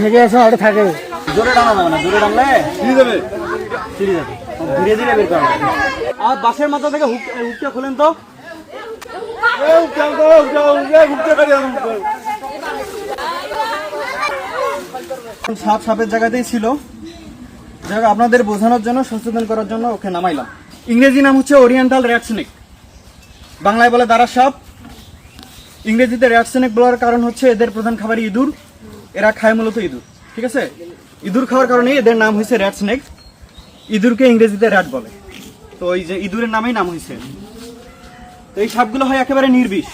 থেকে আছে ওটা থাকে জোরে টানা যাবে না, জোরে টানলে ছিঁড়ে যাবে, ধীরে ধীরে বের করা। আর বাসের মাথা থেকে হুকটা খোলেন তো। সাপ সাপের জায়গাতেই ছিল, যাই হোক আপনাদের বোঝানোর জন্য, সচেতন করার জন্য ওকে নামাইলাম। ইংরেজি নাম হচ্ছে ওরিয়েন্টাল র্যাট স্নেক, বাংলায় বলে দাঁড়া সাপ। ইংরেজিতে র্যাট স্নেক বলার কারণ হচ্ছে এদের প্রধান খাবারই ইঁদুর, এরা খায় মূলত ইঁদুর, ঠিক আছে। ইঁদুর খাওয়ার কারণে এদের নাম হয়েছে র্যাট স্নেক। ইঁদুরকে ইংরেজিতে র্যাট বলে, তো এই যে ইঁদুরের নামেই নাম হয়েছে। তো এই সাপগুলো হয় একেবারে নির্বিষ।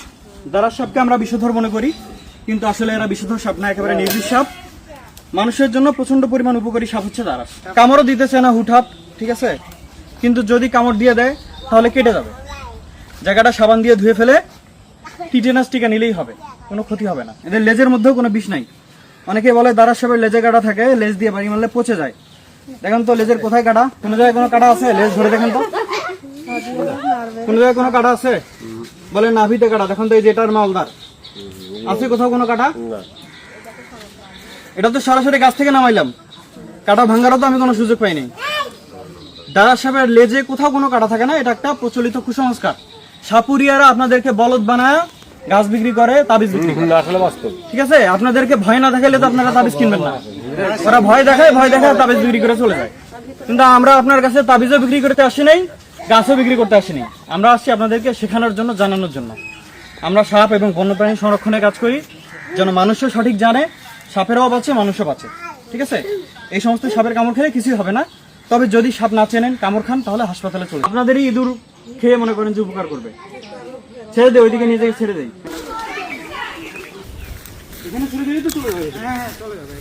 দাঁড়ার সাপকে আমরা বিষধর মনে করি, কিন্তু আসলে এরা বিষধর সাপ না, একেবারে নির্বিষ সাপ। মানুষের জন্য প্রচন্ড পরিমাণ উপকারী সাপ হচ্ছে দাঁড়াস। কামড়ও দিতেছে না হুটহাট, ঠিক আছে, কিন্তু যদি কামড় দিয়ে দেয় তাহলে কেটে যাবে। জায়গাটা সাবান দিয়ে ধুয়ে ফেলে টিটেনাস টিকা নিলেই হবে, কোনো ক্ষতি হবে না। এদের লেজের মধ্যেও কোনো বিষ নাই। অনেকে বলে দাঁড়ার সাপের লেজে কাটা থাকে, লেজ দিয়ে বাড়ি মারলে পচে যায়। দেখেন তো লেজের কোথায় কাটা, কোনো জায়গায় কোনো কাটা আছে? লেজ ধরে দেখেন তো, কোনো জায়গায় কোনো কাটা আছে? বলে নাভিতে কাটা, দেখেন তো এই যে এটার মালদার আছে, কোথাও কোনো কাটা? এটা তো সরাসরি গাছ থেকে নামাইলাম, কাটা ভাঙ্গারও তো আমি কোনো সুযোগ পাইনি। দাঁড়ার সাপের লেজে কোথাও কোনো কাটা থাকে না, এটা একটা প্রচলিত কুসংস্কার। সাপুরিয়ারা আপনাদেরকে বলদ বানায় গাছ বিক্রি করে, তাবিজ বিক্রি করে, আসলে বাস্তব, ঠিক আছে। আপনাদেরকে ভয় না দেখাইলে তো আপনারা তাবিজ কিনবেন না, ওরা ভয় দেখায় তাবিজ বিক্রি করে চলে যায়। কিন্তু আমরা আপনার কাছে তাবিজও বিক্রি করতে আসি নাই, গাছও বিক্রি করতে আসিনি। আমরা আসছি আপনাদেরকে শেখানোর জন্য, জানানোর জন্য। আমরা সাপ এবং বন্যপ্রাণী সংরক্ষণে কাজ করি, যেন মানুষও সঠিক জানে, সাপেরও বাঁচে মানুষও বাঁচে, ঠিক আছে। এই সমস্ত সাপের কামড় খেলে কিছুই হবে না, তবে যদি সাপ না চেনেন, কামড় খান, তাহলে হাসপাতালে চলে। আপনাদেরই ইঁদুর খেয়ে মনে করেন যে উপকার করবে, ছেড়ে দেয়, ওইদিকে নিয়ে ছেড়ে দেয়, এখানে ছেড়ে দিলেই তো চলে যাবে। হ্যাঁ চলে যাবে।